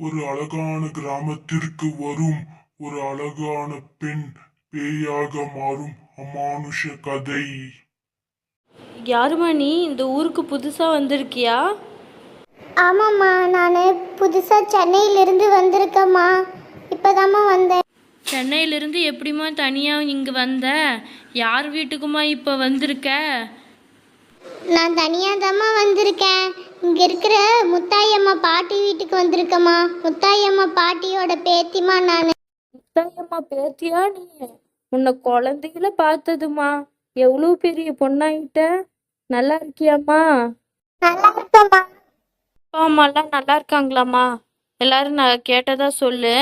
ஒரு அழகான கிராமத்திற்கு வரும் ஒரு அழகான பெண் பேயாக மாறும் அமானுஷ கதை. யாருமா நீ? இந்த ஊருக்கு புதுசாக வந்திருக்கியா? ஆமாம்மா, நான் புதுசாக சென்னையிலிருந்து வந்திருக்கேம்மா. இப்போதாம்மா வந்தேன். சென்னையிலேருந்து எப்படிம்மா தனியாக இங்கே வந்த? யார் வீட்டுக்குமா இப்போ வந்திருக்க? நான் தனியாக தாம்மா வந்திருக்கேன். இங்கே இருக்கிற முத்தாயம்மா பாட்டி வீட்டுக்கு வந்திருக்கேம்மா. முத்தாயம்மா பாட்டியோட பேத்திம்மா நான். முத்தாயம்மா பேத்தியா நீ? உன்னை குழந்தையில பார்த்ததுமா. எவ்வளோ பெரிய பொண்ணாயிட்ட. நல்லா இருக்கியாம்மா? நல்லா இருக்கேம்மா. அப்பா அம்மாலாம் நல்லா இருக்காங்களாம்மா? எல்லாரும் நான் கேட்டதா சொல்லு.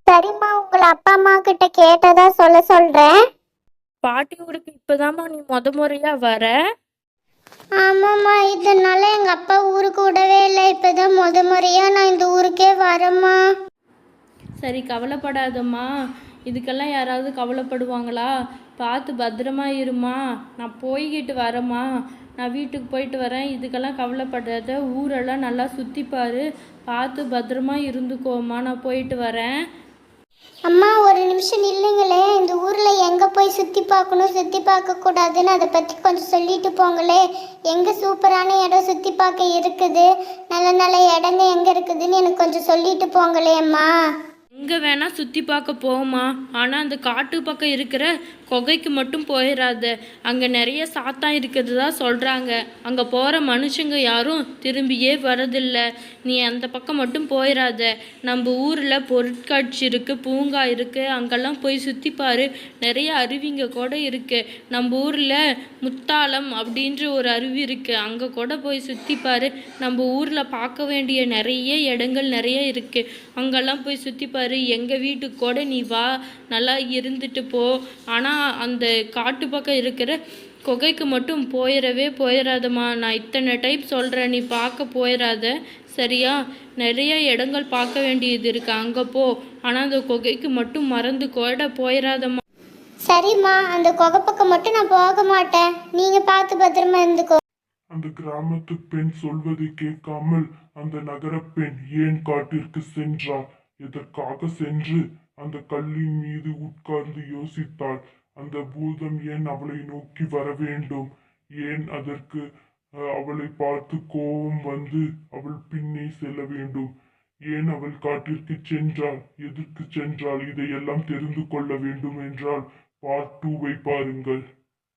சரிம்மா, உங்களை அப்பா அம்மா கிட்ட கேட்டதா சொல்கிறேன். பாட்டி ஊருக்கு இப்போதாம்மா நீ முறையாக வர? ஆமாம்மா, இதனால எங்கள் அப்பா ஊருக்கு விடவே இல்லை. இப்போதான் முறையாக நான் இந்த ஊருக்கே வரேம்மா. சரி, கவலைப்படாதம்மா. இதுக்கெல்லாம் யாராவது கவலைப்படுவாங்களா? பார்த்து பத்திரமா இருமா. நான் போய்கிட்டு வரேம்மா. நான் வீட்டுக்கு போயிட்டு வரேன். இதுக்கெல்லாம் கவலைப்படாத. ஊரெல்லாம் நல்லா சுற்றிப்பாரு. பார்த்து பத்திரமா இருந்துக்கோம்மா. நான் போயிட்டு வரேன். அம்மா, ஒரு நிமிஷம் நில்லுங்களே. இந்த ஊரில் எங்கே போய் சுற்றி பார்க்கணும், சுற்றி பார்க்கக்கூடாதுன்னு அதை பற்றி கொஞ்சம் சொல்லிட்டு போங்களே. எங்கே சூப்பரான இடம் சுற்றி பார்க்க இருக்குது, நல்ல நல்ல இடங்க எங்கே இருக்குதுன்னு எனக்கு கொஞ்சம் சொல்லிட்டு போங்களே அம்மா. எங்கே வேணால் சுற்றி பார்க்க போமா. ஆனால் அந்த காட்டு பக்கம் இருக்கிற குகைக்கு மட்டும் போயிடாத. அங்கே நிறைய சாத்தான் இருக்கிறதா சொல்கிறாங்க. அங்கே போகிற மனுஷங்க யாரும் திரும்பியே வரதில்லை. நீ அந்த பக்கம் மட்டும் போயிடாத. நம்ம ஊரில் பொருட்காட்சி இருக்குது, பூங்கா இருக்குது. அங்கெல்லாம் போய் சுற்றிப்பாரு. நிறைய அருவிங்க கூட இருக்குது. நம்ம ஊரில் முத்தாளம் அப்படின்ற ஒரு அருவி இருக்குது. அங்கே கூட போய் சுற்றிப்பாரு. நம்ம ஊரில் பார்க்க வேண்டிய நிறைய இடங்கள் நிறைய இருக்குது. அங்கெல்லாம் போய் சுற்றிப்பாரு. எங்கள் வீட்டுக்கு கூட நீ வா, நல்லா இருந்துட்டு போ. ஆனால் அந்த காட்டு பக்கம் இருக்கிற குகைக்கு மட்டும் போயிடாதம்மா. நான் இத்தனை டைம் சொல்கிறேன், நீ பார்க்க போயிடாத, சரியா? நிறைய இடங்கள் பார்க்க வேண்டியது இருக்கு, அங்கே போ. ஆனால் அந்த குகைக்கு மட்டும் மறந்து கூட போயிடாதம்மா. சரிம்மா, அந்த குகை பக்கம் மட்டும் நான் போக மாட்டேன். நீங்கள் பார்த்து பத்திரமா இருந்துக்கோ. அந்த கிராமத்து பெண் சொல்வதை கேட்காமல் அந்த நகர பெண் ஏன் காட்டிற்கு சென்றாள்? எதற்காக சென்று அந்த கல்லின் மீது உட்கார்ந்து யோசித்தாள். அந்த பூதம் ஏன் அவளை நோக்கி வர வேண்டும்? ஏன் அதற்கு அவளை பார்த்து கோபம் வந்து அவள் பின்னே செல்ல வேண்டும்? ஏன் அவள் காட்டிற்கு சென்றாள்? எதற்கு சென்றாள்? இதையெல்லாம் தெரிந்து கொள்ள வேண்டும் என்றால் பார்ட் 2 பாருங்கள்.